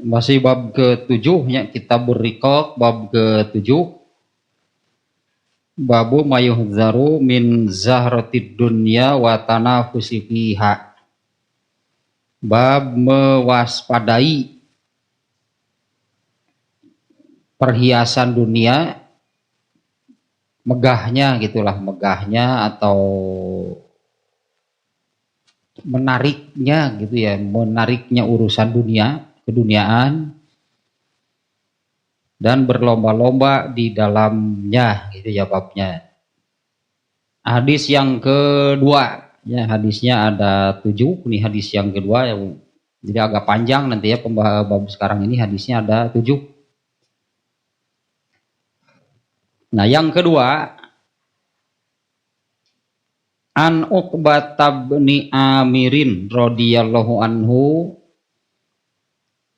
Masih bab ke-7 nya, kitab Riqaq bab ke-7. Babu mayuhzaru min zahratid dunya wa tanafusi fiha. Bab mewaspadai perhiasan dunia, megahnya gitulah, megahnya atau menariknya gitu ya, menariknya urusan dunia, keduniaan, dan berlomba-lomba di dalamnya gitu ya babnya. Hadis yang kedua ya, hadisnya ada 7 nih, hadis yang kedua yang jadi agak panjang nanti ya pembahasan bab sekarang ini, hadisnya ada 7. Nah yang kedua, an Uqbah bin Amirin radhiyallahu anhu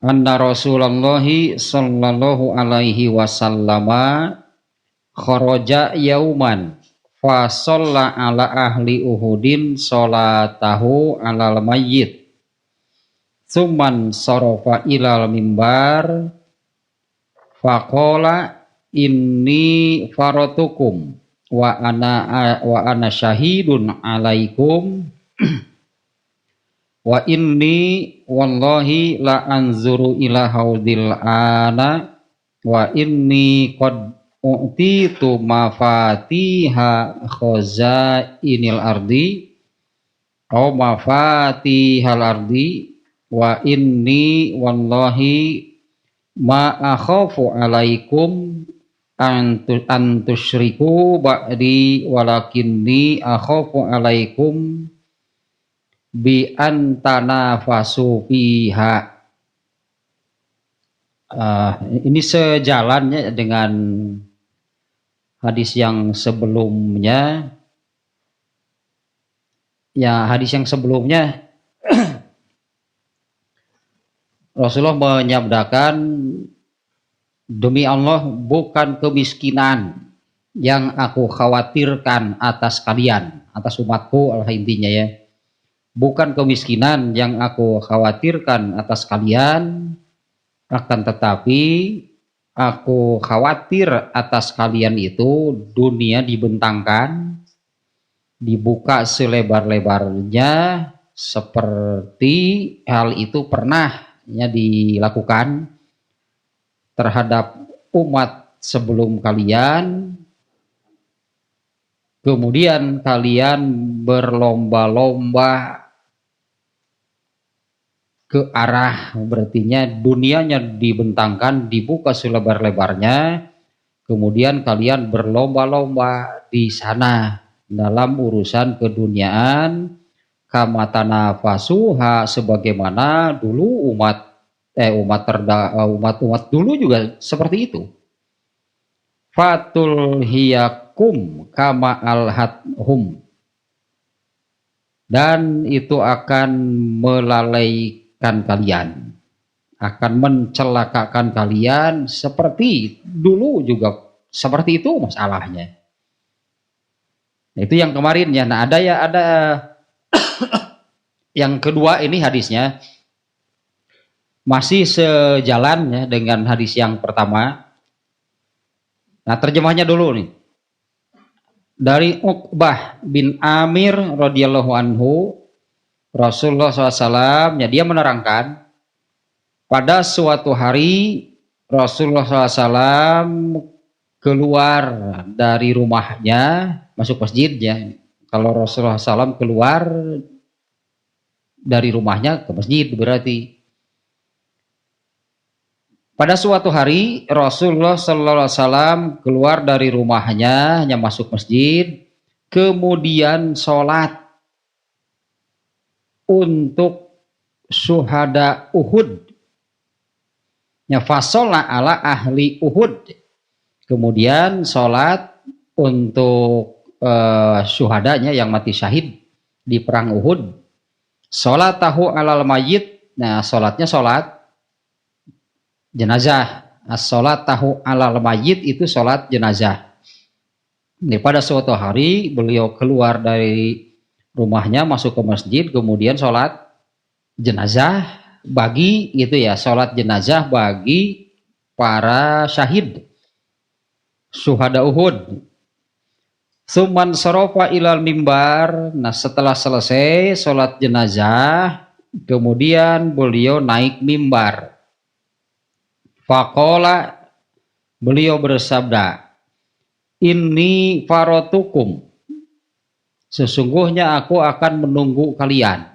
anna Rasulullah sallallahu alaihi wasallama kharaja yauman fa shalla ala ahli Uhudin salatahu alal mayyit summan sarafa ilal mimbar faqala inni faratukum wa ana syahidun alaikum wa inni wallahi la anzuru ila haudil ana wa inni qad u'titu mafatiha khazainil ardi au mafatihal ardi wa inni wallahi ma akhafu alaikum antusyriku ba'di walakinni akhafu alaikum bi antanafasu fiha. Ini sejalannya dengan hadis yang sebelumnya. Ya, hadis yang sebelumnya Rasulullah menyabdakan, demi Allah bukan kemiskinan yang aku khawatirkan atas kalian, atas umatku Allah intinya ya. Bukan kemiskinan yang aku khawatirkan atas kalian, akan tetapi aku khawatir atas kalian itu dunia dibentangkan, dibuka selebar-lebarnya, seperti hal itu pernah ya dilakukan terhadap umat sebelum kalian. Kemudian kalian berlomba-lomba ke arah, berartinya dunianya dibentangkan, dibuka selebar-lebarnya, kemudian kalian berlomba-lomba di sana dalam urusan keduniaan, kamatana fasuha, sebagaimana dulu umat dulu juga seperti itu. Fatul hiyakum kama alhathum, dan itu akan melalaikan kalian, akan mencelakakan kalian seperti dulu juga seperti itu masalahnya. Itu yang kemarin ya. Nah ada yang kedua ini hadisnya masih sejalan ya dengan hadis yang pertama. Nah terjemahnya dulu nih. Dari Uqbah bin Amir radhiyallahu anhu, Rasulullah SAW ya, dia menerangkan, pada suatu hari Rasulullah SAW keluar dari rumahnya, masuk masjid ya. Kalau Rasulullah SAW keluar dari rumahnya ke masjid berarti. Pada suatu hari Rasulullah SAW keluar dari rumahnya, hanya masuk masjid, kemudian sholat untuk syuhada Uhud. Ya, fasolah ala ahli Uhud. Kemudian sholat untuk syuhadanya yang mati syahid di perang Uhud. Sholat tahu alal mayyit. Nah, sholatnya sholat jenazah. As-sholat tahu alal mayyit itu sholat jenazah. Ini pada suatu hari beliau keluar dari rumahnya masuk ke masjid, kemudian sholat jenazah bagi gitu ya, sholat jenazah bagi para syahid syuhada Uhud. Suman sorofa ilal mimbar. Nah setelah selesai sholat jenazah, kemudian beliau naik mimbar. Faqala, beliau bersabda, inni farotukum, sesungguhnya aku akan menunggu kalian.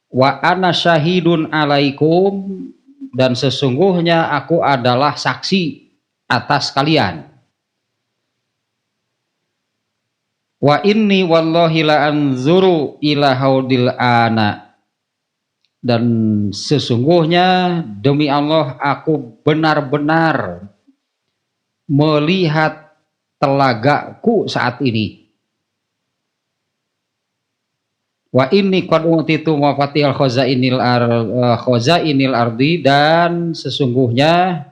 Wa ana syahidun alaikum, dan sesungguhnya aku adalah saksi atas kalian. Wa inni wallahi la anzuru ila haudil ana, dan sesungguhnya demi Allah aku benar-benar melihat telagaku saat ini. Wa inni qad utitu mafatihal khazainil ardi, dan sesungguhnya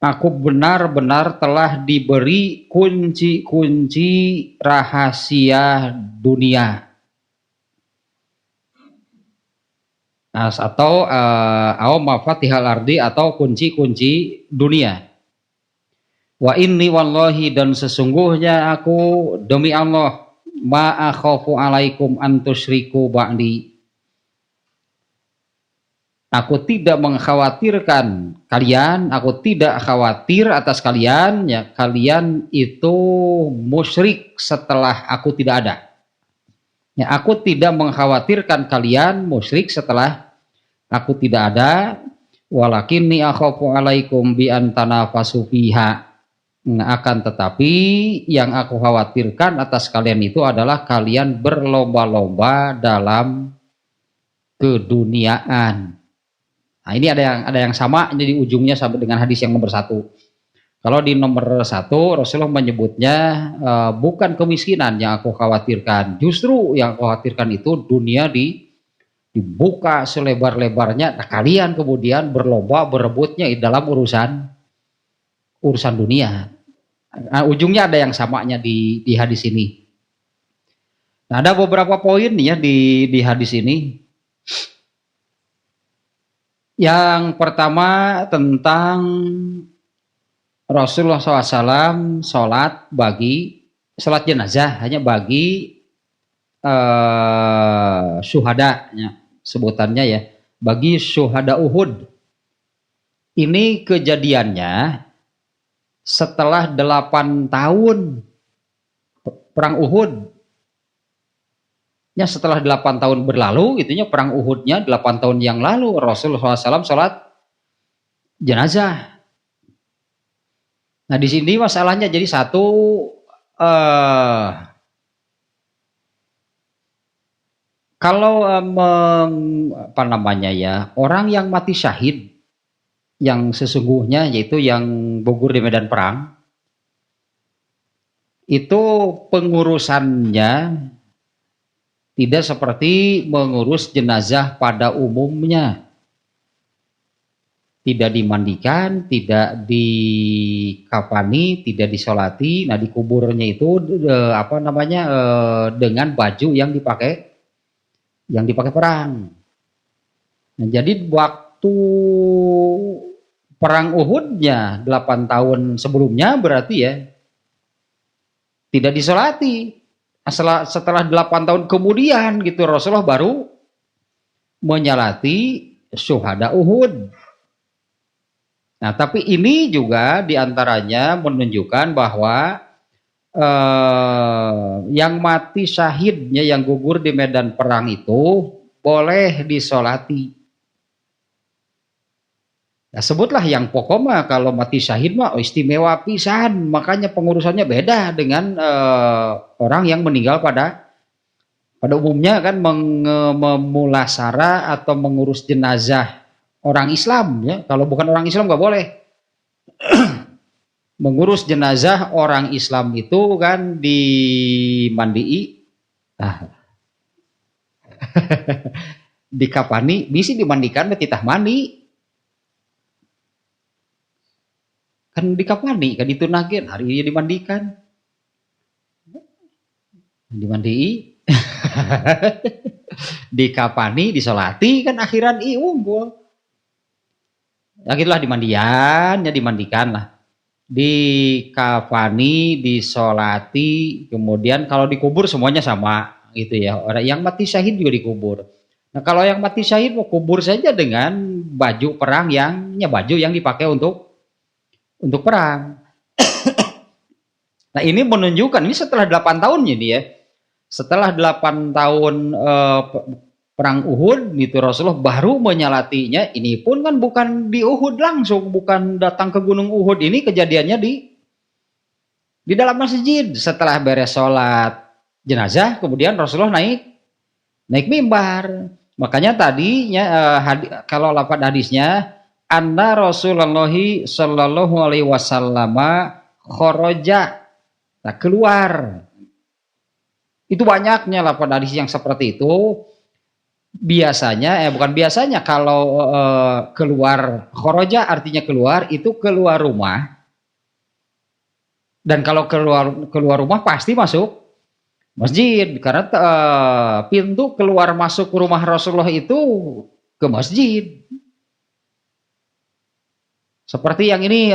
aku benar-benar telah diberi kunci-kunci rahasia dunia. Atau mafatihal ardi, atau kunci-kunci dunia. Wa inni wallahi, dan sesungguhnya aku demi Allah, ma akhafu alaikum an tusyriku ba'di, aku tidak mengkhawatirkan kalian, aku tidak khawatir atas kalian ya, kalian itu musyrik setelah aku tidak ada. Ya, aku tidak mengkhawatirkan kalian musyrik setelah aku tidak ada. Walakinni akhafu alaikum bi antanafasu fiha. Nah, akan tetapi yang aku khawatirkan atas kalian itu adalah kalian berlomba-lomba dalam keduniaan. Nah, ini ada yang sama, jadi ujungnya sampai dengan hadis yang nomor 1. Kalau di nomor 1 Rasulullah menyebutnya bukan kemiskinan yang aku khawatirkan, justru yang aku khawatirkan itu dunia dibuka selebar-lebarnya. Nah, kalian kemudian berlomba berebutnya dalam urusan dunia. Nah, ujungnya ada yang samanya di hadis ini. Nah, ada beberapa poin ya di hadis ini. Yang pertama tentang Rasulullah SAW sholat jenazah hanya bagi syuhada, ya, sebutannya ya, bagi syuhada Uhud. Ini kejadiannya setelah 8 tahun perang Uhud. Ya, setelah 8 tahun berlalu, itunya perang Uhudnya 8 tahun yang lalu Rasulullah SAW sholat jenazah. Nah di sini masalahnya jadi satu, kalau orang yang mati syahid yang sesungguhnya, yaitu yang gugur di medan perang, itu pengurusannya tidak seperti mengurus jenazah pada umumnya. Tidak dimandikan, tidak dikafani, tidak disolati. Nah, dikuburnya itu dengan baju yang dipakai perang. Nah, jadi waktu perang Uhudnya 8 tahun sebelumnya berarti ya tidak disolati. Setelah 8 tahun kemudian gitu Rasulullah baru menyalati syuhada Uhud. Nah, tapi ini juga diantaranya menunjukkan bahwa yang mati syahidnya, yang gugur di medan perang itu boleh disolati. Nah, sebutlah yang pokok mah kalau mati syahid mah istimewa pisan, makanya pengurusannya beda dengan orang yang meninggal pada umumnya kan memulasara atau mengurus jenazah orang Islam ya. Kalau bukan orang Islam nggak boleh. Mengurus jenazah orang Islam itu kan dimandii, dikapani, bisa dimandikan titah mandi. Kan dikapani, kan itu nagen, hari ini dimandii, Dikapani, disolati kan akhiran unggul. Ya gitulah dimandian, ya dimandikan lah. Dikafani, disolati, kemudian kalau dikubur semuanya sama gitu ya. Orang yang mati syahid juga dikubur. Nah kalau yang mati syahid mau kubur saja dengan baju perang baju yang dipakai untuk perang. Nah ini menunjukkan ini setelah 8 tahun ini ya. Setelah 8 tahun perang Uhud gitu Rasulullah baru menyalatinya. Ini pun kan bukan di Uhud langsung, bukan datang ke gunung Uhud, ini kejadiannya di dalam masjid. Setelah beres sholat jenazah kemudian Rasulullah naik mimbar. Makanya tadinya kalau lafaz hadisnya anna Rasulullah sallallahu alaihi wasallam kharaja, nah keluar. Itu banyaknya lafaz hadis yang seperti itu. Biasanya bukan biasanya kalau keluar kharaja artinya keluar, itu keluar rumah. Dan kalau keluar rumah pasti masuk masjid karena pintu keluar masuk rumah Rasulullah itu ke masjid. Seperti yang ini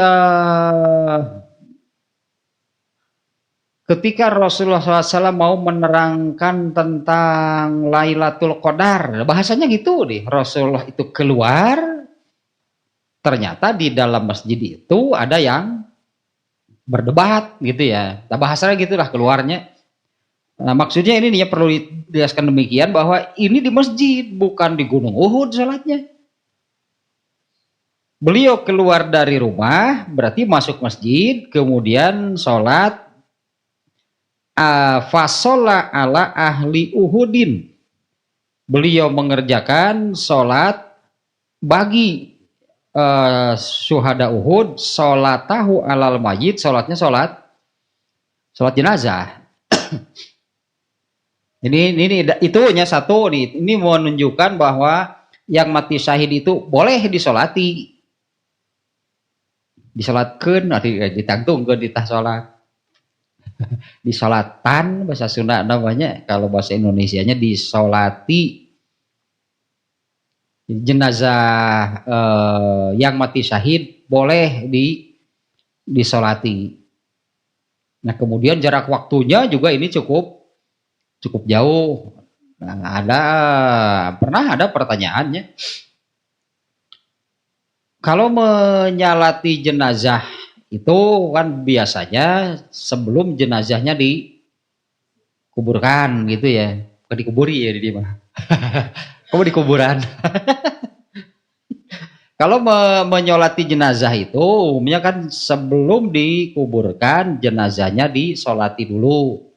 ketika Rasulullah SAW mau menerangkan tentang Lailatul Qadar, bahasanya gitu deh. Rasulullah itu keluar, ternyata di dalam masjid itu ada yang berdebat gitu ya. Nah, bahasanya gitulah keluarnya. Nah, maksudnya ini ya perlu dijelaskan demikian bahwa ini di masjid bukan di Gunung Uhud sholatnya. Beliau keluar dari rumah berarti masuk masjid kemudian sholat fasola ala ahli Uhudin. Beliau mengerjakan sholat bagi syuhada Uhud, sholatahu alal mayit, sholatnya sholat jenazah. Ini itunya satu nih. Ini menunjukkan bahwa yang mati syahid itu boleh disolatkan, ditangtungkan di tas sholat, disolatan bahasa Sunda namanya, kalau bahasa Indonesianya disolati. Jenazah yang mati syahid boleh disolati. Nah kemudian jarak waktunya juga ini cukup jauh. Nah, pernah ada pertanyaannya, kalau menyalati jenazah itu kan biasanya sebelum jenazahnya dikuburkan gitu ya, bukan dikuburi ya di mana? Kamu di kuburan. Kalau menyolati jenazah itu umumnya kan sebelum dikuburkan jenazahnya disolati dulu.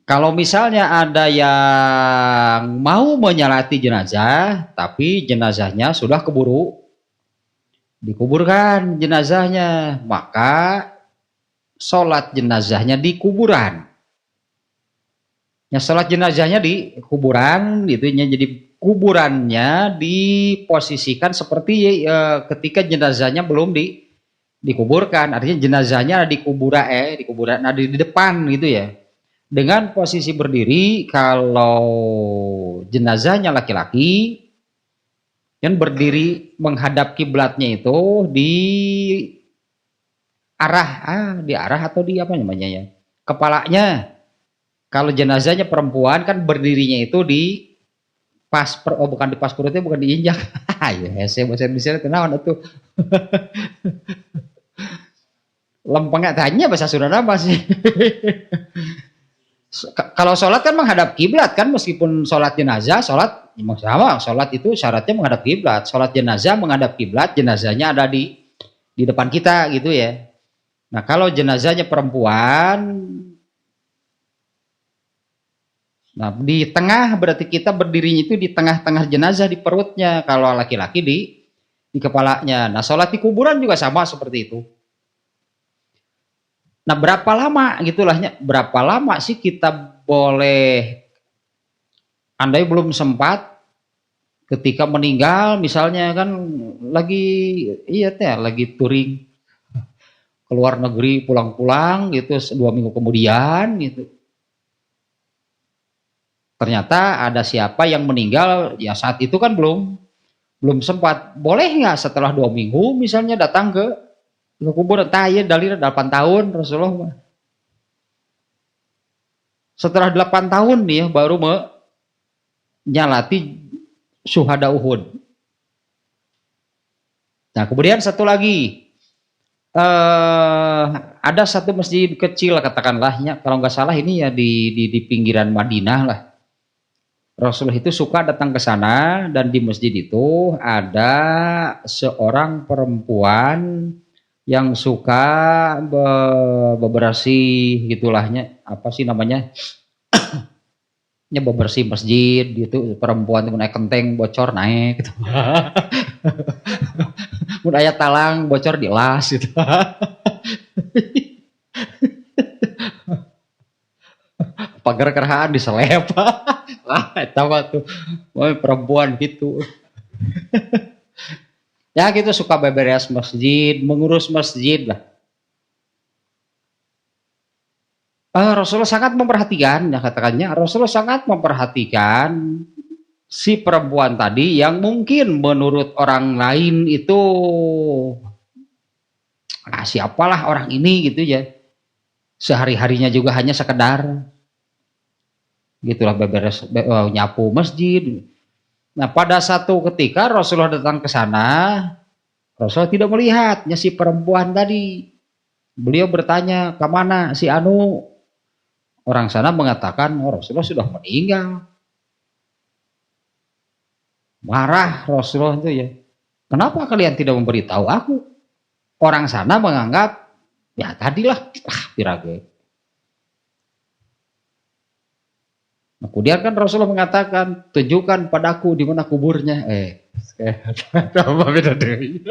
Kalau misalnya ada yang mau menyolati jenazah tapi jenazahnya sudah keburu dikuburkan jenazahnya, maka sholat jenazahnya di kuburan. Ya, sholat jenazahnya di kuburan gitu ya, jadi kuburannya diposisikan seperti ketika jenazahnya belum dikuburkan, artinya jenazahnya di kuburan ada di depan gitu ya, dengan posisi berdiri. Kalau jenazahnya laki-laki kan berdiri menghadap kiblatnya itu di arah atau di apa namanya ya, kepalanya. Kalau jenazahnya perempuan kan berdirinya itu di bukan di pas perutnya, bukan diinjak. Ya, saya bahasa Indonesia kenawan itu. Lempengnya tanya bahasa Sunda apa sih? Kalau sholat kan menghadap kiblat kan, meskipun sholat jenazah, sholat sama, sholat itu syaratnya menghadap kiblat. Sholat jenazah menghadap kiblat, jenazahnya ada di depan kita gitu ya. Nah kalau jenazahnya perempuan, nah di tengah berarti kita berdirinya itu di tengah-tengah jenazah, di perutnya. Kalau laki-laki di kepalanya. Nah sholat di kuburan juga sama seperti itu. Nah berapa lama gitulahnya, berapa lama sih kita boleh, andai belum sempat ketika meninggal misalnya kan lagi lagi touring keluar negeri, pulang-pulang gitu 2 minggu kemudian gitu. ternyata ada siapa yang meninggal, ya saat itu kan belum sempat. Boleh nggak setelah 2 minggu misalnya datang ke kuburan? Tanya dalil 8 tahun Rasulullah. Setelah 8 tahun nih ya, baru menyalati syuhada Uhud. Nah kemudian satu lagi, ada satu masjid kecil katakanlah, ya, kalau nggak salah ini ya di pinggiran Madinah lah. Rasulullah itu suka datang ke sana, dan di masjid itu ada seorang perempuan yang suka bebersih gitulahnya, apa sih namanya, bebersih masjid gitu. Perempuan itu naik kenteng bocor naik gitu. Mun aya talang bocor dilas gitu. Pagar kerahaan diselep. Lah eta mah tuh perempuan gitu. Ya gitu, suka beberes masjid, mengurus masjid lah. Rasulullah sangat memperhatikan, ya katakannya, Rasulullah sangat memperhatikan si perempuan tadi yang mungkin menurut orang lain itu siapalah orang ini gitu ya. Sehari-harinya juga hanya sekedar gitulah beberes, nyapu masjid. Nah, pada satu ketika Rasulullah datang ke sana, Rasulullah tidak melihatnya si perempuan tadi. Beliau bertanya, "Kemana si Anu?" Orang sana mengatakan, "Oh, Rasulullah sudah meninggal." Marah Rasulullah itu ya. "Kenapa kalian tidak memberitahu aku?" Orang sana menganggap, ya tadilah, pirage. Nah, kemudian kan Rasulullah mengatakan, "Tunjukkan padaku di mana kuburnya." Apa beda deh?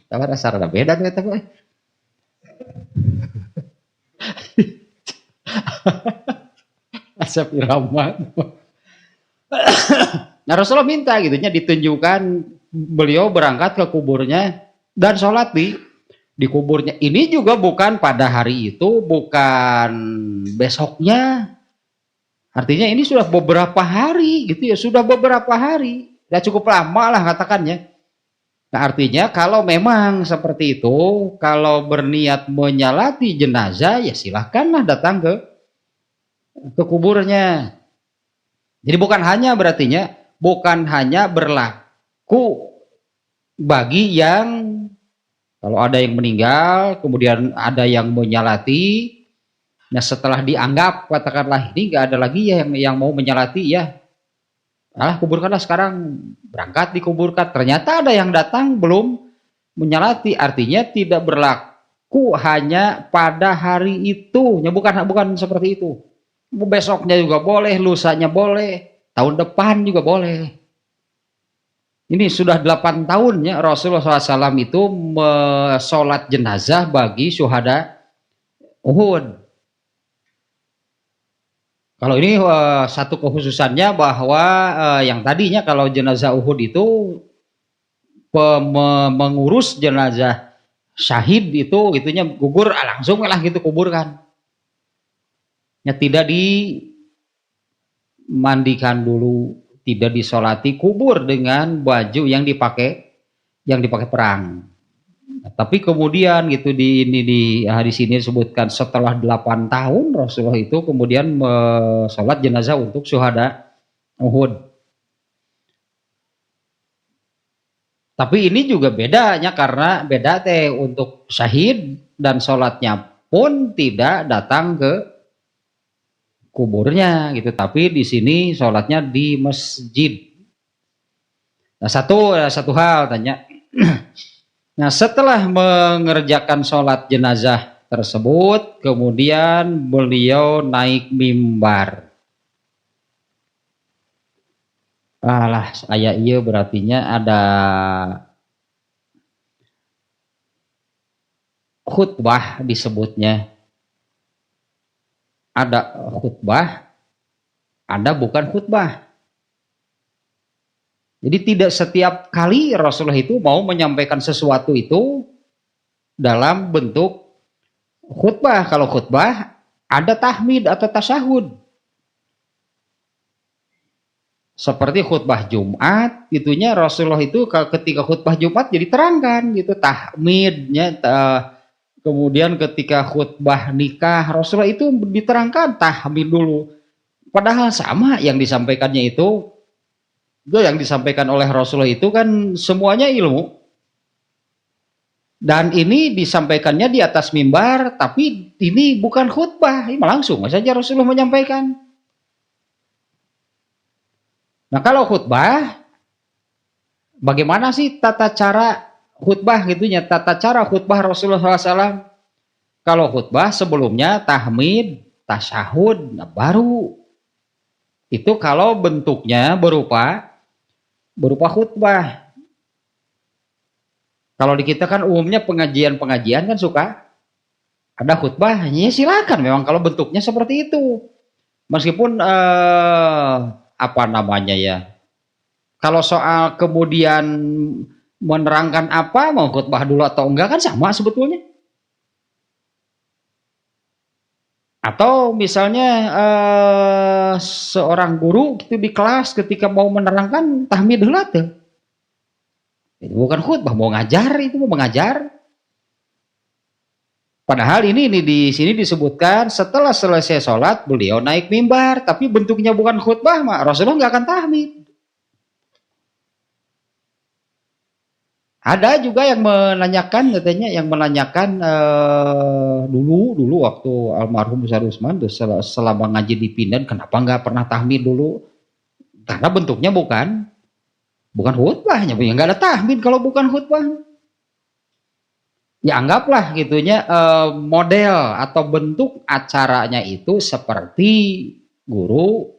Tahu dasar ada beda deh tapi. Asap irama. Nah Rasulullah minta gitunya ditunjukkan, beliau berangkat ke kuburnya dan sholat di kuburnya. Ini juga bukan pada hari itu, bukan besoknya. Artinya ini sudah beberapa hari gitu ya, sudah beberapa hari. Ya cukup lama lah katakannya. Nah artinya kalau memang seperti itu, kalau berniat menyalati jenazah ya silahkanlah datang ke kuburnya. Jadi bukan hanya berartinya, bukan hanya berlaku bagi yang kalau ada yang meninggal, kemudian ada yang menyalati, nah setelah dianggap katakanlah ini nggak ada lagi ya yang mau menyalati ya, kuburkanlah sekarang, berangkat dikuburkan. Ternyata ada yang datang belum menyalati, artinya tidak berlaku hanya pada hari itu, ya bukan seperti itu. Besoknya juga boleh, lusanya boleh, tahun depan juga boleh. Ini sudah 8 tahun ya Rasulullah SAW itu sholat jenazah bagi syuhada Uhud. Kalau ini satu kekhususannya bahwa yang tadinya kalau jenazah Uhud itu mengurus jenazah syahid itu gitunya gugur langsung lah gitu kuburkan. Ya tidak dimandikan dulu, tidak disolati, kubur dengan baju yang dipakai perang. Nah, tapi kemudian gitu di hadis ini disebutkan setelah 8 tahun Rasulullah itu kemudian sholat jenazah untuk syuhada Uhud. Tapi ini juga bedanya karena beda untuk syahid dan sholatnya pun tidak datang ke kuburnya gitu, tapi di sini sholatnya di masjid. Nah satu hal tanya. Nah setelah mengerjakan sholat jenazah tersebut, kemudian beliau naik mimbar. Ayat iya berartinya ada khutbah disebutnya. Ada khutbah, ada bukan khutbah. Jadi tidak setiap kali Rasulullah itu mau menyampaikan sesuatu itu dalam bentuk khutbah. Kalau khutbah ada tahmid atau tasyahud. Seperti khutbah Jumat, itunya Rasulullah itu ketika khutbah Jumat jadi terangkan gitu tahmidnya. Kemudian ketika khutbah nikah Rasulullah itu diterangkan tahmid dulu. Padahal sama yang disampaikannya itu yang disampaikan oleh Rasulullah itu kan semuanya ilmu. Dan ini disampaikannya di atas mimbar, tapi ini bukan khutbah, ini langsung saja Rasulullah menyampaikan. Nah kalau khutbah, bagaimana sih tata cara khutbah gitunya, tata cara khutbah Rasulullah SAW? Kalau khutbah sebelumnya tahmid, tasyahud, nah baru itu kalau bentuknya berupa khutbah. Kalau di kita kan umumnya pengajian kan suka ada khutbahnya, silakan memang kalau bentuknya seperti itu. Meskipun apa namanya ya, kalau soal kemudian menerangkan apa, mau khutbah dulu atau enggak kan sama sebetulnya. Atau misalnya seorang guru gitu di kelas ketika mau menerangkan tahmid dulu tuh. Itu bukan khutbah, mau ngajar, itu mau mengajar. Padahal ini di sini disebutkan setelah selesai sholat beliau naik mimbar, tapi bentuknya bukan khutbah, mak Rasulullah nggak akan tahmid. Ada juga yang menanyakan, katanya yang menanyakan dulu waktu almarhum Ustaz Rusman selama ngaji di Pindan, kenapa nggak pernah tahmid dulu? Karena bentuknya bukan khutbahnya, nggak ada tahmid kalau bukan khutbah. Ya anggaplah gitunya model atau bentuk acaranya itu seperti guru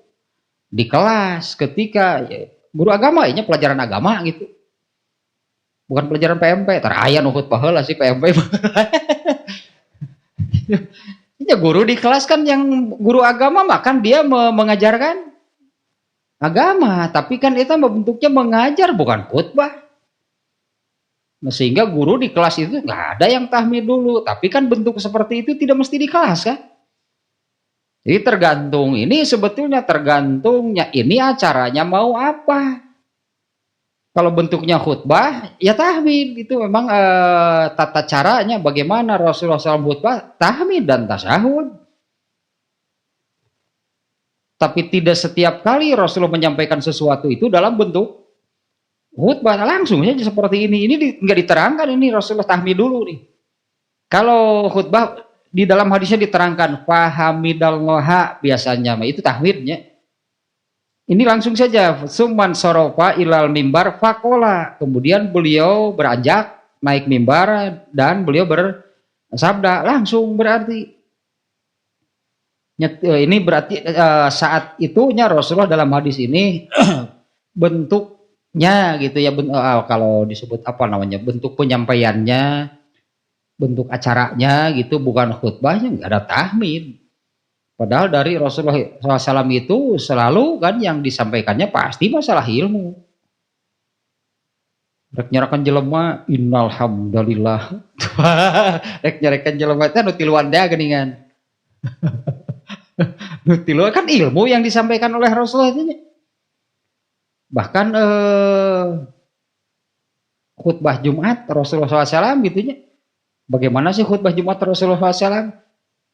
di kelas ketika guru agama, ini pelajaran agama gitu. Bukan pelajaran PMP, aya nu khutbah heula sih PMP. Ya guru di kelas kan yang guru agama makan dia mengajarkan agama, tapi kan itu bentuknya mengajar bukan khutbah. Sehingga guru di kelas itu nggak ada yang tahmid dulu, tapi kan bentuk seperti itu tidak mesti di kelas kan. Jadi tergantung, ini sebetulnya tergantungnya ini acaranya mau apa. Kalau bentuknya khutbah, ya tahmid itu memang tata caranya bagaimana Rasulullah SAW khutbah, tahmid dan tasyahud. Tapi tidak setiap kali Rasulullah menyampaikan sesuatu itu dalam bentuk khutbah langsung aja seperti ini. Ini nggak diterangkan ini Rasulullah tahmid dulu nih. Kalau khutbah di dalam hadisnya diterangkan fahamidallah biasanya, itu tahmidnya. Ini langsung saja summan sorofa ilal mimbar fakola. Kemudian beliau beranjak naik mimbar dan beliau bersabda langsung berarti. Ini berarti saat itunya Rasulullah dalam hadis ini bentuknya gitu ya, kalau disebut apa namanya, bentuk penyampaiannya, bentuk acaranya gitu bukan khutbahnya, nggak ada tahmid. Padahal dari Rasulullah SAW itu selalu kan yang disampaikannya pasti masalah ilmu. Rek nyarakan jelema innal hamdalillah. Rek nyarakan jelema teh nu tiluan dea geuningan. Nu tiluan kan ilmu yang disampaikan oleh Rasulullah itu. Bahkan khutbah Jumat Rasulullah SAW gitunya. Bagaimana sih khutbah Jumat Rasulullah SAW?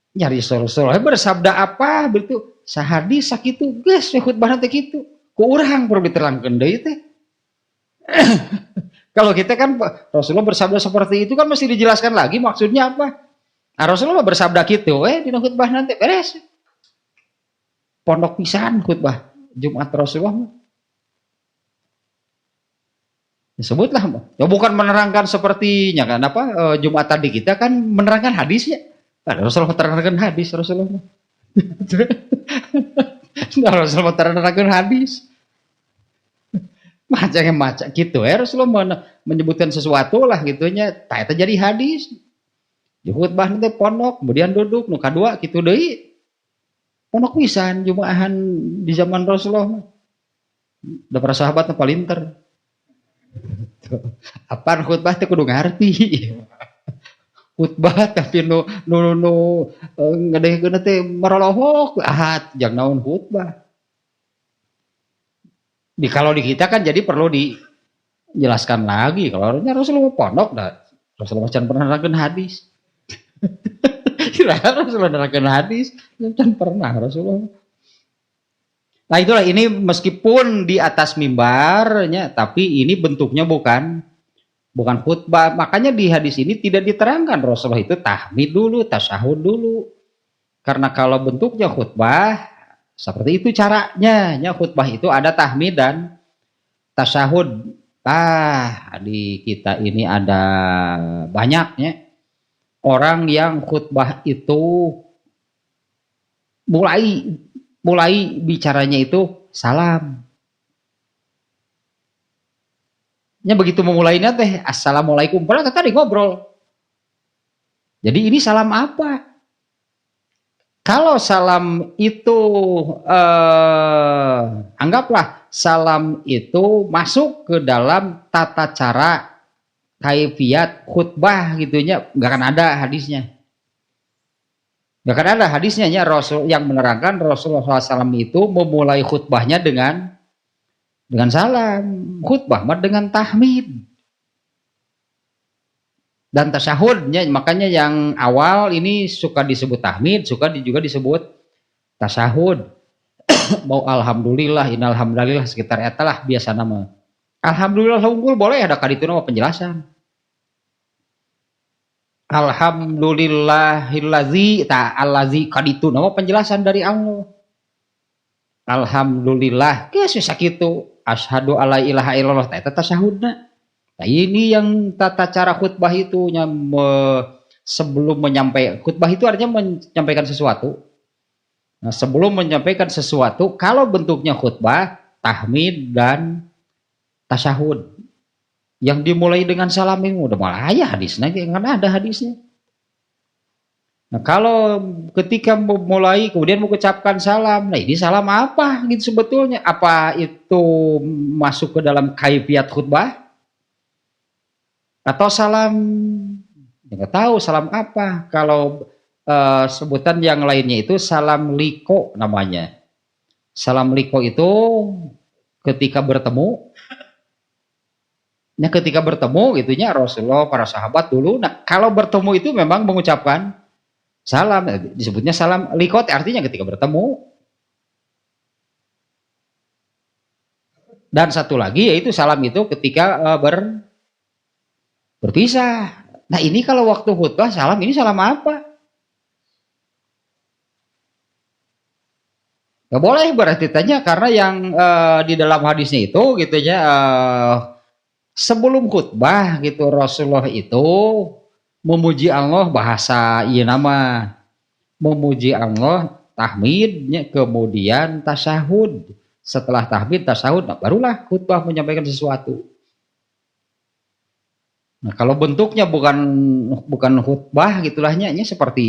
Nyari Rasulullah bersabda apa begitu sahadis sakitu geus khutbah teh kitu ku urang perlu diterangkeun deui teh. Kalau kita kan Rasulullah bersabda seperti itu kan mesti dijelaskan lagi maksudnya apa. Nah, Rasulullah bersabda gitu dina khutbah nanti beres. Pondok pisan khutbah Jumat Rasulullah. Disebutlah ya bukan menerangkan sepertinya kan apa Jumat tadi kita kan menerangkan hadisnya. Rasulullah menerangkan hadis Rasulullah. Rasulullah menerangkan hadis. Macam gitu Rasulullah menyebutkan sesuatu lah gitunya. Tak jadi hadis. Di khutbah nanti pondok, kemudian duduk, nu kadua gitu deui. Pondok pisan jumaahan di zaman Rasulullah. Da para sahabat palinter. Apaan khutbah teh kudu ngarti. Khutbah tapi nu ngadengkeun teh marolohok ahad jang naon khutbah. Kalau di kita kan jadi perlu dijelaskan lagi. Kalau Rasulullah pondok dah, Rasulullah can pernah nerangkeun hadis. Rasulullah nerangkeun hadis, can pernah Rasulullah. Nah itulah ini meskipun di atas mimbarnya, tapi ini bentuknya bukan khutbah. Makanya di hadis ini tidak diterangkan Rasulullah itu tahmid dulu, tasyahud dulu. Karena kalau bentuknya khutbah, seperti itu caranya. Khutbah itu ada tahmid dan tasyahud. Di kita ini ada banyaknya orang yang khutbah itu mulai bicaranya itu salam. Begitu memulainya teh assalamualaikum, padahal tadi ngobrol. Jadi ini salam apa? Kalau salam itu anggaplah salam itu masuk ke dalam tata cara kaifiat khutbah gitunya, nggak akan ada hadisnya. Nggak akan ada hadisnya ya Rasul yang menerangkan Rasulullah SAW itu memulai khutbahnya dengan salam, khutbah dengan tahmid dan tasyahudnya. Makanya yang awal ini suka disebut tahmid, suka juga disebut tasyahud. Mau alhamdulillah, innalhamdulillah sekitar etalah biasa nama. Alhamdulillah unggul boleh ada kali itu nama penjelasan. Alhamdulillahillazi ta'alazi kaditu nama penjelasan dari Allah. Alhamdulillah, ya susah gitu. Asyhadu alla ilaha illallah eta tasyahudna. Nah, ini yang tata cara khutbah itu sebelum menyampaikan khutbah itu artinya menyampaikan sesuatu. Nah, sebelum menyampaikan sesuatu, kalau bentuknya khutbah, tahmid dan tasyahud. Yang dimulai dengan salam ini udah malah ya hadisnya, kan ada hadisnya. Nah, kalau ketika mulai kemudian mengucapkan salam, nah ini salam apa gitu sebetulnya? Apa itu masuk ke dalam kaifiat khutbah? Atau salam, nggak tahu salam apa. Kalau sebutan yang lainnya itu salam liko namanya. Salam liko itu ketika bertemu, ketika bertemu gitunya Rasulullah, para sahabat dulu. Nah kalau bertemu itu memang mengucapkan salam, disebutnya salam liko, artinya ketika bertemu. Dan satu lagi yaitu salam itu ketika berpisah. Nah ini kalau waktu khutbah salam, ini salam apa? Gak boleh berarti tanya, karena yang di dalam hadisnya itu gitu ya, sebelum khutbah gitu Rasulullah itu memuji Allah, bahasa iya nama memuji Allah, tahmidnya, kemudian tasyahud. Setelah tahmid tasyahud, nah barulah khutbah menyampaikan sesuatu. Nah, kalau bentuknya bukan khutbah gitulahnya, seperti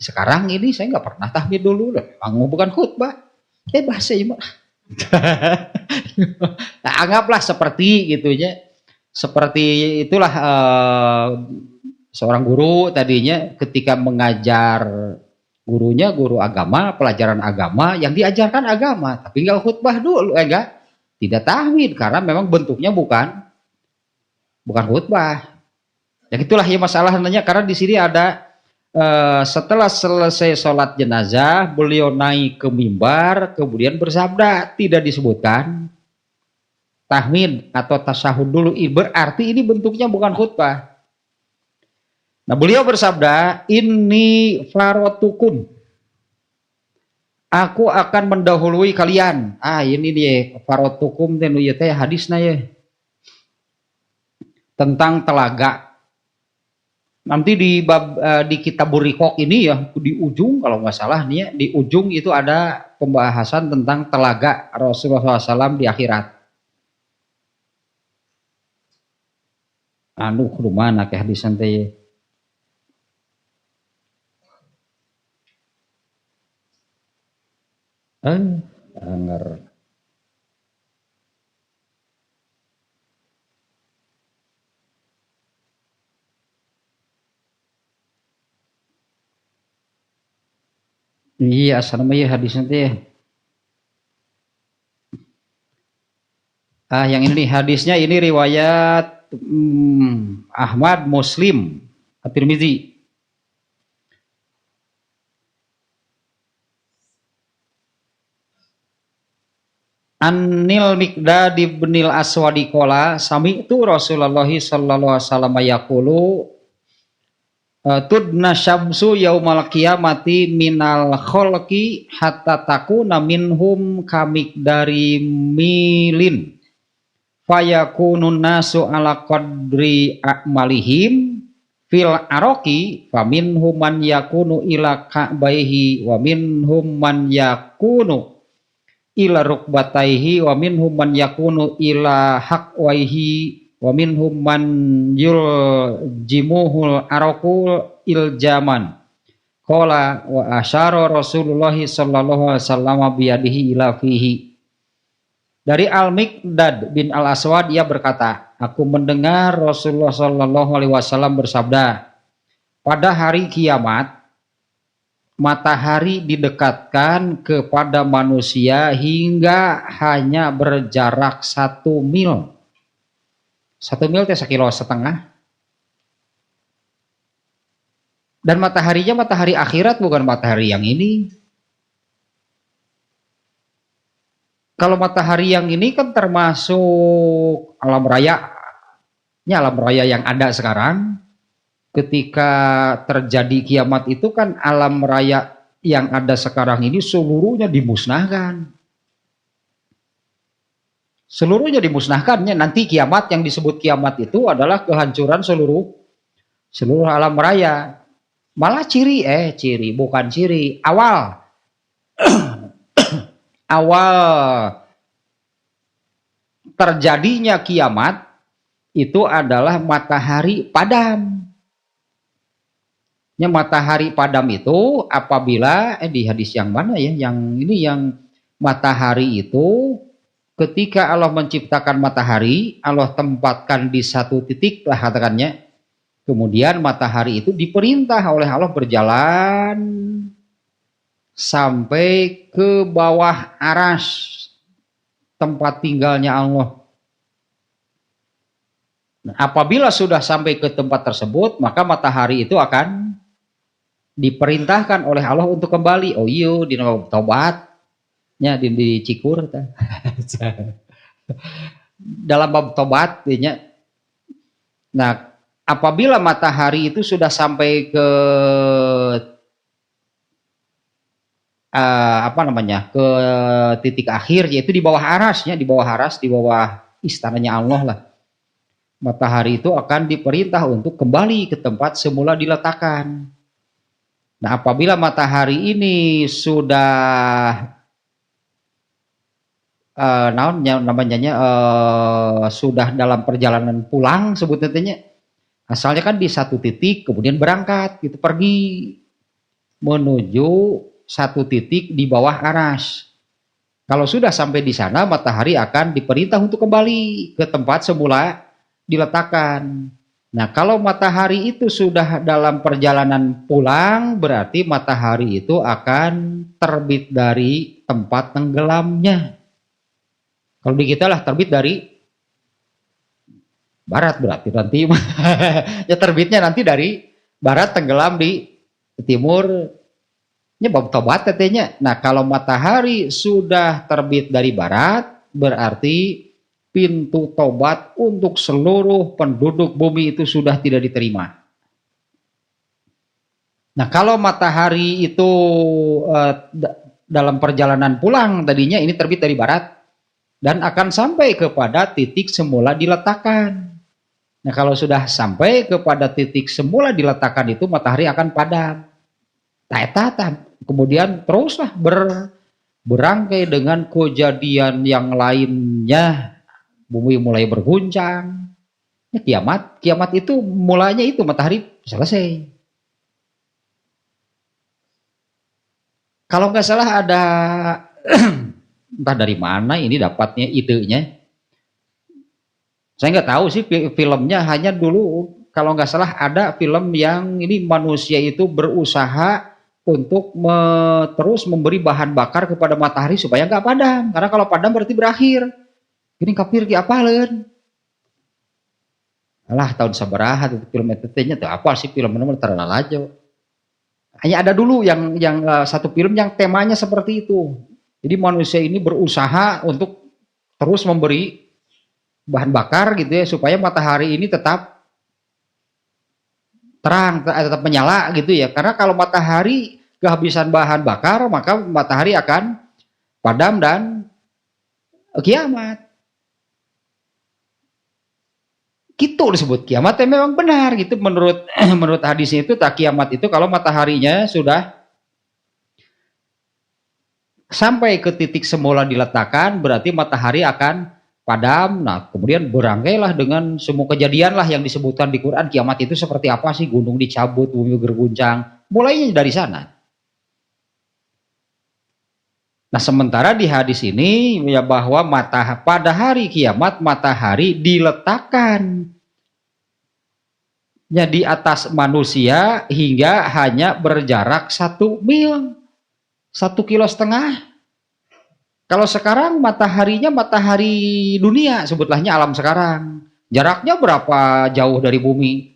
sekarang ini saya nggak pernah tahmid dulu, memang bukan khutbah. Bahasa ya, nah, anggaplah seperti gitunya, seperti itulah seorang guru tadinya ketika mengajar gurunya, guru agama, pelajaran agama, yang diajarkan agama, tapi nggak khutbah dulu, tidak tahmid karena memang bentuknya bukan khutbah. Ya itulah ya masalahnya, karena di sini ada setelah selesai sholat jenazah beliau naik ke mimbar kemudian bersabda, tidak disebutkan tahmid atau tasyahud dulu, berarti ini bentuknya bukan khutbah. Nah beliau bersabda, inni farotukum, aku akan mendahului kalian. Ini dia farotukum tenu ya teh hadisna ya tentang telaga. Nanti di kitab Burikok ini ya di ujung kalau nggak salah nih ya, di ujung itu ada pembahasan tentang telaga Rasulullah SAW di akhirat. Rumah ke hadis nanti. Anggar. Iya, asal namanya hadis nanti ya. Yang ini nih hadisnya ini riwayat Ahmad, Muslim, At-Tirmizi. Anil Miqdad ibnil Aswadi qala sami'tu Rasulullah sallallahu alaihi wasallam yaqulu tudna syamsu yaumal qiyamati minal khalqi hatta takuna minhum kamik dari milin fayakunun nasu ala qadri a'malihim fil aroki faminhum man yakunu ila ka'baihi wa minhum man yakunu ila rukbataihi wa minhum man yakunu ila haqwaihi wa minhum man yuljimuhul arakul iljaman qala wa asyara Rasulullah sallallahu alaihi wasallam biyadihi ila fihi. Dari Al-Miqdad bin Al-Aswad ia berkata, aku mendengar Rasulullah sallallahu alaihi wasallam bersabda, pada hari kiamat matahari didekatkan kepada manusia hingga hanya berjarak 1 mil. 1 mil itu 1,5 kilo. Dan mataharinya matahari akhirat, bukan matahari yang ini. Kalau matahari yang ini kan termasuk alam raya. Ini alam raya yang ada sekarang. Ketika terjadi kiamat itu kan alam raya yang ada sekarang ini seluruhnya dimusnahkan. Seluruhnya dimusnahkannya. Nanti kiamat yang disebut kiamat itu adalah kehancuran seluruh alam raya. Malah ciri bukan ciri. Awal terjadinya kiamat itu adalah matahari padam. Matahari padam itu apabila di hadis yang mana ya, yang ini yang matahari itu ketika Allah menciptakan matahari, Allah tempatkan di satu titik lah katakannya, kemudian matahari itu diperintah oleh Allah berjalan sampai ke bawah arsy tempat tinggalnya Allah. Nah, apabila sudah sampai ke tempat tersebut, maka matahari itu akan diperintahkan oleh Allah untuk kembali. Oh iya, di tobatnya di Cikur dalam bab tobat nya. Nah, apabila matahari itu sudah sampai ke ke titik akhir, yaitu di bawah arasnya, di bawah istananya Allah lah. Matahari itu akan diperintah untuk kembali ke tempat semula diletakkan. Nah, apabila matahari ini sudah sudah dalam perjalanan pulang sebutnya, asalnya kan di satu titik kemudian berangkat gitu, pergi menuju satu titik di bawah aras. Kalau sudah sampai di sana, matahari akan diperintah untuk kembali ke tempat semula diletakkan. Nah, kalau matahari itu sudah dalam perjalanan pulang, berarti matahari itu akan terbit dari tempat tenggelamnya. Kalau di kita lah terbit dari barat, berarti nanti ya terbitnya nanti dari barat, tenggelam di timur. Ini bab tobat katanya. Nah, kalau matahari sudah terbit dari barat, berarti pintu tobat untuk seluruh penduduk bumi itu sudah tidak diterima. Nah, kalau matahari itu dalam perjalanan pulang tadinya ini terbit dari barat dan akan sampai kepada titik semula diletakkan. Nah, kalau sudah sampai kepada titik semula diletakkan itu matahari akan padam. Kemudian teruslah berangkai dengan kejadian yang lainnya. Bumi mulai berguncang. Ya, kiamat itu mulanya itu matahari selesai. Kalau nggak salah ada entah dari mana ini dapatnya idenya. Saya nggak tahu sih filmnya, hanya dulu kalau nggak salah ada film yang ini manusia itu berusaha untuk terus memberi bahan bakar kepada matahari supaya nggak padam. Karena kalau padam berarti berakhir. Gini kafir ki apaleun. Alah tahun sabaraha itu film eta teh nya teu apal sih film mah terlalu lajo. Hanya ada dulu yang satu film yang temanya seperti itu. Jadi manusia ini berusaha untuk terus memberi bahan bakar gitu ya supaya matahari ini tetap terang, tetap menyala gitu ya. Karena kalau matahari kehabisan bahan bakar, maka matahari akan padam dan kiamat. Gitu disebut kiamat ya memang benar gitu menurut menurut hadisnya itu tak kiamat itu kalau mataharinya sudah sampai ke titik semula diletakkan berarti matahari akan padam. Nah kemudian berangkailah dengan semua kejadian lah yang disebutkan di Quran. Kiamat itu seperti apa sih? Gunung dicabut, bumi berguncang, mulainya dari sana. Nah sementara di hadis ini ya bahwa pada hari kiamat matahari diletakkan di atas manusia hingga hanya berjarak 1 mil, 1,5 kilo. Kalau sekarang mataharinya matahari dunia sebutlah alam sekarang. Jaraknya berapa jauh dari bumi?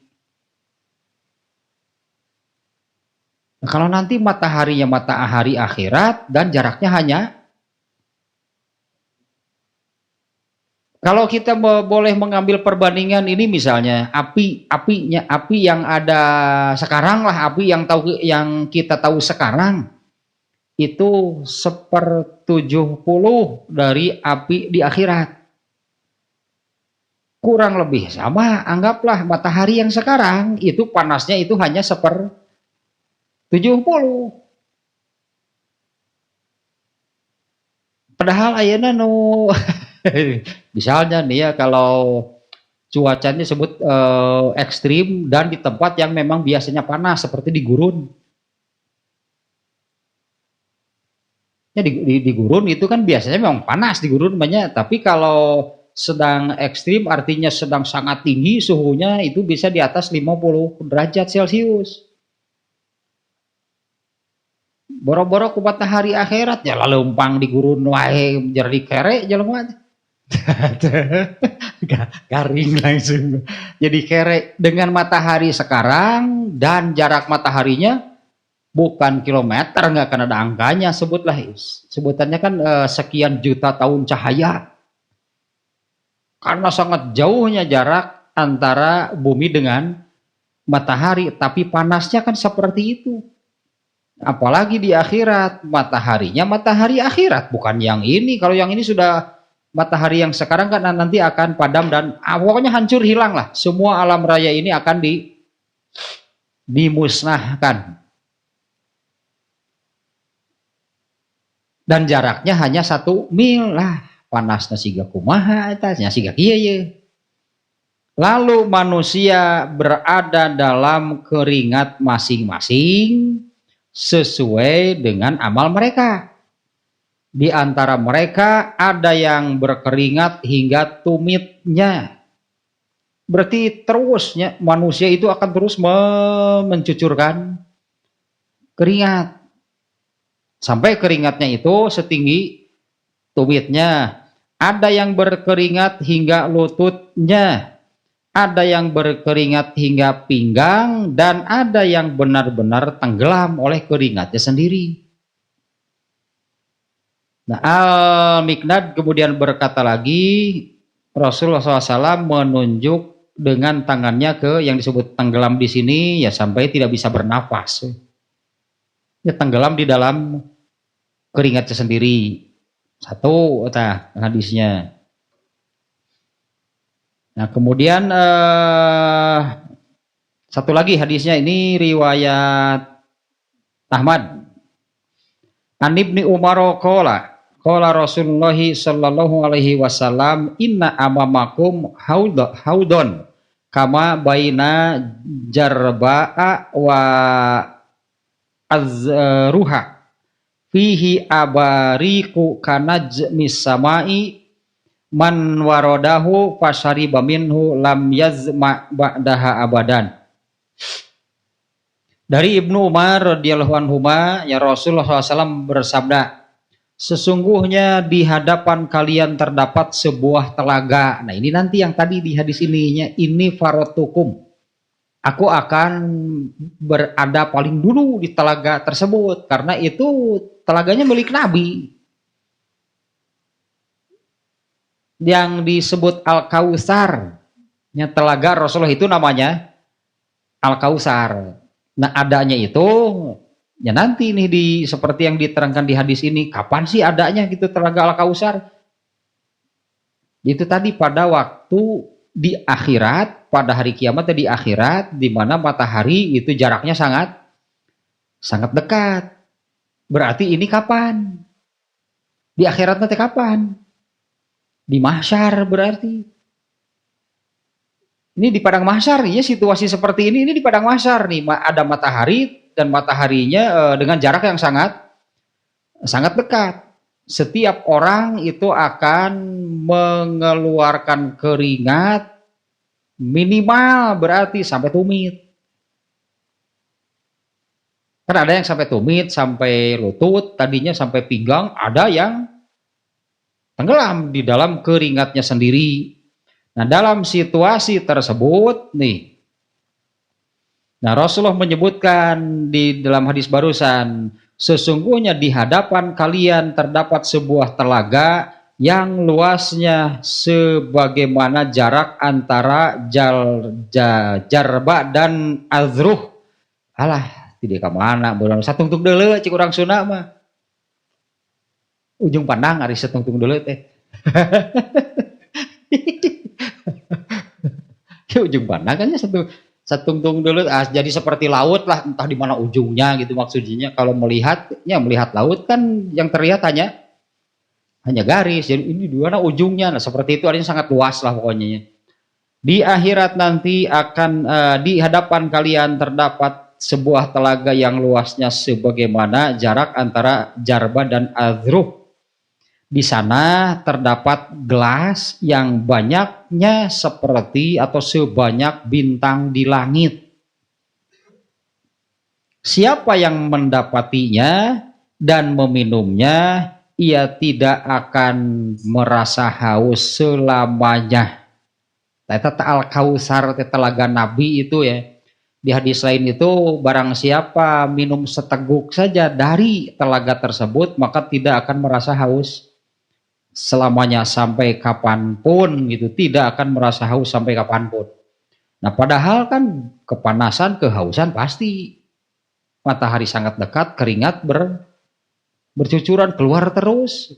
Nah, kalau nanti mataharinya matahari akhirat dan jaraknya hanya, kalau kita boleh mengambil perbandingan ini misalnya api yang ada sekarang lah, api yang kita tahu sekarang itu 1/70 dari api di akhirat. Kurang lebih sama, anggaplah matahari yang sekarang itu panasnya itu hanya 1/70. Padahal ayeuna nu misalnya nih ya kalau cuacanya sebut ekstrim dan di tempat yang memang biasanya panas seperti di gurun. Ya di gurun itu kan biasanya memang panas di gurun banyak, tapi kalau sedang ekstrim artinya sedang sangat tinggi suhunya itu bisa di atas 50 derajat Celcius. Boro-boro ku matahari akhirat ya leumpang di gurun wae jadi kere jelema. Garing langsung. Jadi kere dengan matahari sekarang dan jarak mataharinya bukan kilometer, nggak akan ada angkanya, sebutlah sebutannya kan sekian juta tahun cahaya. Karena sangat jauhnya jarak antara bumi dengan matahari, tapi panasnya kan seperti itu. Apalagi di akhirat, mataharinya matahari akhirat, bukan yang ini. Kalau yang ini sudah matahari yang sekarang kan nanti akan padam dan pokoknya hancur hilang lah. Semua alam raya ini akan dimusnahkan. Dan jaraknya hanya 1 mil lah. Panasnya siga kumaha atasnya siga kieu ye. Lalu manusia berada dalam keringat masing-masing sesuai dengan amal mereka. Di antara mereka ada yang berkeringat hingga tumitnya. Berarti terusnya manusia itu akan terus mencucurkan keringat. Sampai keringatnya itu setinggi tumitnya. Ada yang berkeringat hingga lututnya. Ada yang berkeringat hingga pinggang. Dan ada yang benar-benar tenggelam oleh keringatnya sendiri. Nah, Al-Mikdad kemudian berkata lagi, Rasulullah SAW menunjuk dengan tangannya ke yang disebut tenggelam di sini, ya sampai tidak bisa bernafas. Ya tenggelam di dalam keringatnya sendiri. Satu hadisnya. Nah kemudian satu lagi hadisnya ini riwayat Ahmad. An Ibni Umar qala Rasulullah sallallahu alaihi wasallam inna amamakum haudon kama baina jarba'a wa azruha fihi abariku kanajmis samai man waradahu fasyariba minhu lam yazma ba'daha abadan. Dari Ibnu Umar radhiyallahu anhuma ya Rasulullah SAW bersabda, Sesungguhnya di hadapan kalian terdapat sebuah telaga. Nah ini nanti yang tadi di hadis ininya, ini farotukum. Aku akan berada paling dulu di telaga tersebut. Karena itu telaganya milik Nabi. Yang disebut Al-Kautsar. Telaga Rasulullah itu namanya Al-Kautsar. Nah adanya itu ya nanti nih seperti yang diterangkan di hadis ini, kapan sih adanya gitu telaga Al-Kautsar? Itu tadi pada waktu di akhirat, pada hari kiamat di akhirat, di mana matahari itu jaraknya sangat dekat. Berarti ini kapan? Di akhirat nanti kapan? Di mahsyar berarti. Ini di padang mahsyar ya, situasi seperti ini di padang mahsyar nih, ada matahari dan mataharinya dengan jarak yang sangat dekat. Setiap orang itu akan mengeluarkan keringat minimal berarti sampai tumit. Kan ada yang sampai tumit, sampai lutut, tadinya sampai pinggang, ada yang tenggelam di dalam keringatnya sendiri. Nah dalam situasi tersebut nih, nah Rasulullah menyebutkan di dalam hadis barusan, sesungguhnya di hadapan kalian terdapat sebuah telaga yang luasnya sebagaimana jarak antara Jarba dan Azruh. Alah, tidak kemana, belum satungtung dulu, cik orang Sunda mah. Ujung pandang hari satungtung dulu teh. Ya ujung pandang kan ya satungtung dulu, jadi seperti laut lah, entah di mana ujungnya gitu maksudnya. Kalau melihat laut kan yang terlihat hanya garis, jadi ini di mana ujungnya. Nah seperti itu, artinya sangat luas lah pokoknya. Di akhirat nanti akan di hadapan kalian terdapat sebuah telaga yang luasnya sebagaimana jarak antara Jarba dan Azruh. Di sana terdapat gelas yang banyaknya seperti atau sebanyak bintang di langit. Siapa yang mendapatinya dan meminumnya, ia tidak akan merasa haus selamanya. Tata Al-Kautsar, telaga Nabi itu ya. Di hadis lain itu, barang siapa minum seteguk saja dari telaga tersebut, maka tidak akan merasa haus selamanya sampai kapanpun gitu, tidak akan merasa haus sampai kapanpun. Nah padahal kan kepanasan, kehausan pasti, matahari sangat dekat, keringat bercucuran keluar terus.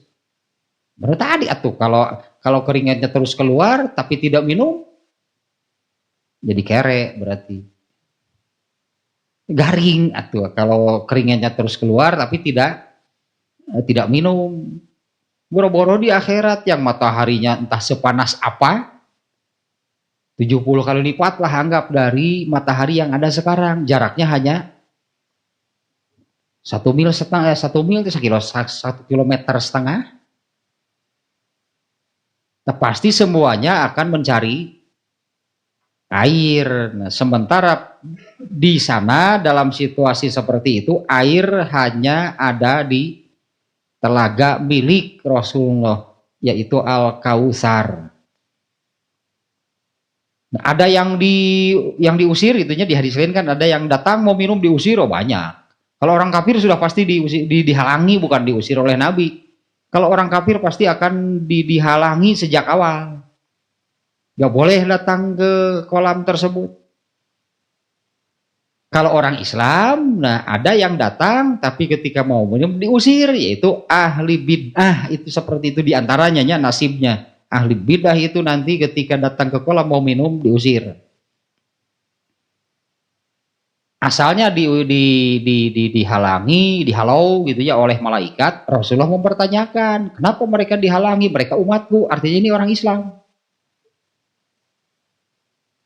Berarti tadi atuh kalau keringatnya terus keluar tapi tidak minum, jadi kere berarti. Garing atuh kalau keringatnya terus keluar tapi tidak minum. Boro-boro di akhirat yang mataharinya entah sepanas apa, 70 kali lipat lah anggap dari matahari yang ada sekarang. Jaraknya hanya 1 mil setengah, 1 mil itu 1 kilometer setengah. Nah, pasti semuanya akan mencari air. Nah, sementara di sana dalam situasi seperti itu, air hanya ada di telaga milik Rasulullah, yaitu Al-Kautsar. Nah, ada yang diusir, itunya di hadis lain kan ada yang datang mau minum diusir, banyak. Kalau orang kafir sudah pasti dihalangi, bukan diusir oleh Nabi. Kalau orang kafir pasti akan dihalangi sejak awal. Gak boleh datang ke kolam tersebut. Kalau orang Islam, nah ada yang datang tapi ketika mau minum diusir, yaitu ahli bid'ah. Itu seperti itu diantaranya nasibnya. Ahli bid'ah itu nanti ketika datang ke kolam mau minum diusir. Asalnya dihalangi, dihalau gitu ya oleh malaikat. Rasulullah mempertanyakan, kenapa mereka dihalangi? Mereka umatku, artinya ini orang Islam.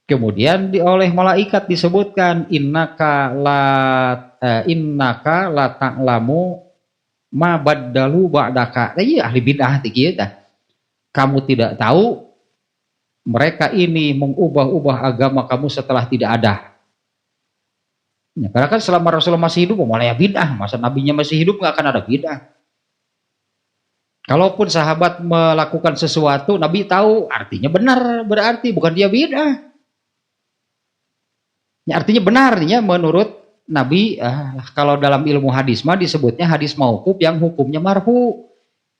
Kemudian oleh malaikat disebutkan innaka la ta'lamu ma baddalu ba'daka. Iya ahli bid'ah kieu tah. Kamu tidak tahu mereka ini mengubah-ubah agama kamu setelah tidak ada. Ya, karena kan selama Rasulullah masih hidup malah ya bid'ah, masa nabinya masih hidup nggak akan ada bid'ah. Kalaupun sahabat melakukan sesuatu, Nabi tahu artinya benar, berarti bukan dia bid'ah. Ya, artinya benar ya menurut Nabi. Kalau dalam ilmu hadis mah disebutnya hadis mauquf yang hukumnya marfu.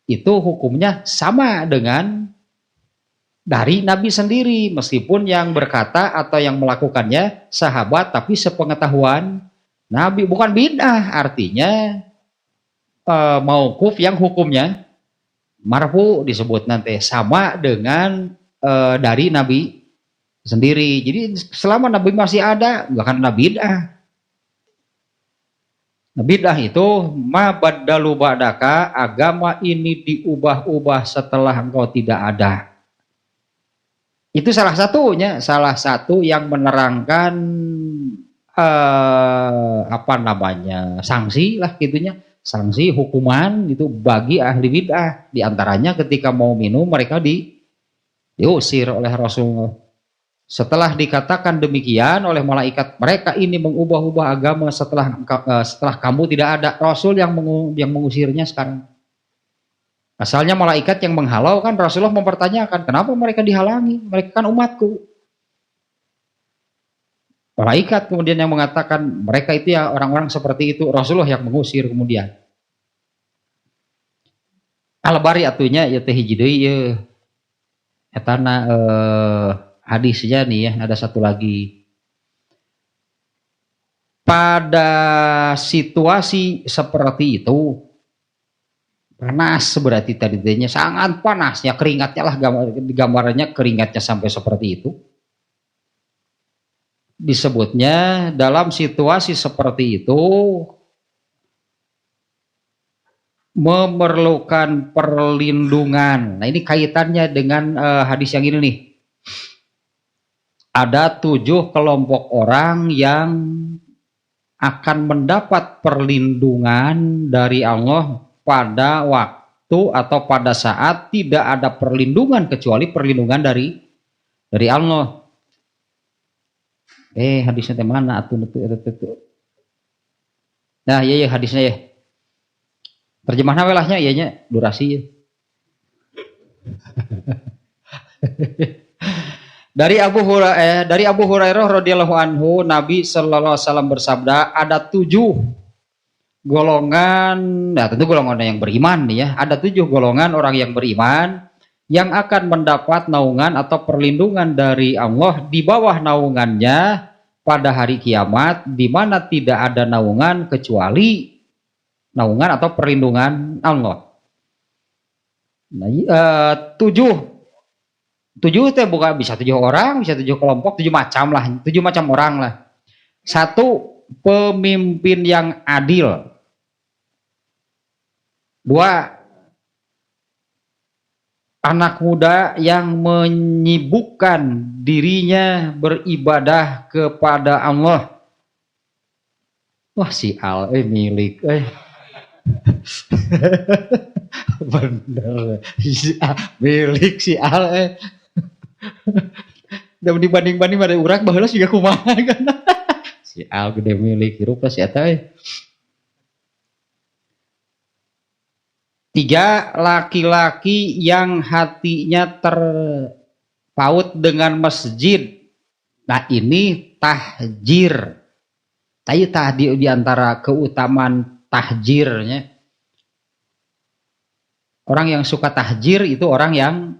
Itu hukumnya sama dengan dari Nabi sendiri, meskipun yang berkata atau yang melakukannya sahabat, tapi sepengetahuan Nabi, bukan bid'ah. Artinya mauquf yang hukumnya marfu disebut nanti sama dengan dari Nabi sendiri. Jadi selama Nabi masih ada, nggak akan ada bid'ah. Bid'ah itu ma baddalu ba'daka, agama ini diubah-ubah setelah engkau tidak ada. Itu salah satunya, salah satu yang menerangkan sanksi lah gitunya, sanksi hukuman itu bagi ahli bid'ah. Di antaranya ketika mau minum mereka diusir oleh Rasulullah. Setelah dikatakan demikian oleh malaikat, mereka ini mengubah-ubah agama setelah kamu tidak ada. Rasul yang mengusirnya sekarang. Asalnya malaikat yang menghalau kan, Rasulullah mempertanyakan, kenapa mereka dihalangi? Mereka kan umatku. Malaikat kemudian yang mengatakan, mereka itu ya orang-orang seperti itu. Rasulullah yang mengusir kemudian. Al-Bari atunya ya teh hiji deui ye. Etana hadisnya nih ya, ada satu lagi. Pada situasi seperti itu, panas berarti tadinya sangat panasnya, keringatnya lah gambarannya, keringatnya sampai seperti itu. Disebutnya dalam situasi seperti itu memerlukan perlindungan. Nah ini kaitannya dengan hadis yang ini nih. Ada 7 kelompok orang yang akan mendapat perlindungan dari Allah pada waktu atau pada saat tidak ada perlindungan kecuali perlindungan dari Allah. Hadisnya mana atuh. Nah, iya hadisnya ya. Terjemahan welahnya ianya durasi ya. Dari Abu Hurairah radhiyallahu anhu, Nabi sallallahu alaihi wasallam bersabda, ada 7 golongan, nah tentu golongan yang beriman nih ya, ada 7 golongan orang yang beriman yang akan mendapat naungan atau perlindungan dari Allah di bawah naungannya pada hari kiamat, di mana tidak ada naungan kecuali naungan atau perlindungan Allah. Nah, 7 itu bukan bisa 7 orang, bisa 7 kelompok, 7 macam lah, 7 macam orang lah. 1, pemimpin yang adil. 2, anak muda yang menyibukkan dirinya beribadah kepada Allah. Wah si Al milik bener milik si Al udah dibanding-banding ada urang baheula juga kumaha kan. Si Al gede milik hirup si eta 3, laki-laki yang hatinya terpaut dengan masjid. Nah ini tahjir. Tadi di antara keutamaan tahjirnya. Orang yang suka tahjir itu orang yang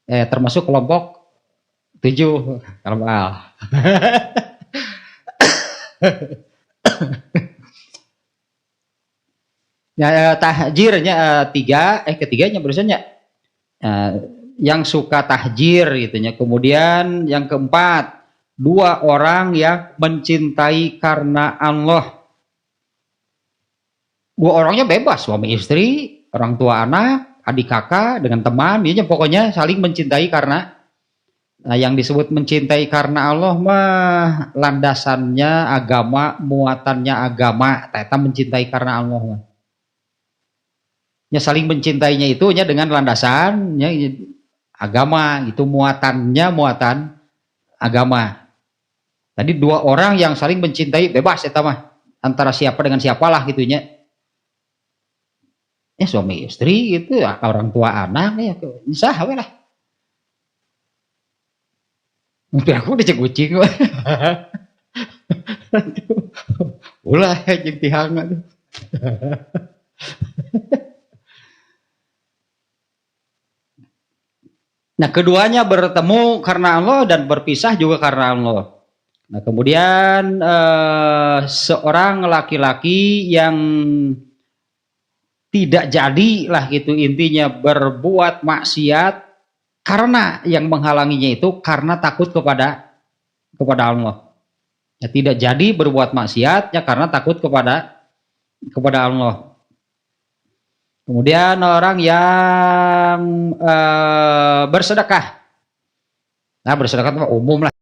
termasuk kelompok 7 kalau Al. Ya, tahjirnya 3, ketiganya barusannya yang suka tahjir gitunya. Kemudian yang keempat, 2 orang yang mencintai karena Allah. 2 orangnya bebas, suami istri, orang tua anak, adik kakak dengan teman, dia pokoknya saling mencintai karena yang disebut mencintai karena Allah mah landasannya agama, muatannya agama, ternyata mencintai karena Allah mah. Ya saling mencintainya itu ya dengan landasannya agama, itu muatannya muatan agama. Tadi 2 orang yang saling mencintai bebas eta mah antara siapa dengan siapalah gitunya. Ya suami istri gitu ya, orang tua anak ya sah we lah. Mungkin aku dicek kucing. Ulah jeung tihang tuh. Nah, keduanya bertemu karena Allah dan berpisah juga karena Allah. Nah, kemudian seorang laki-laki yang tidak jadilah gitu intinya berbuat maksiat karena yang menghalanginya itu karena takut kepada Allah. Ya, tidak jadi berbuat maksiat ya karena takut kepada Allah. Kemudian orang yang bersedekah. Nah, bersedekah itu umum lah.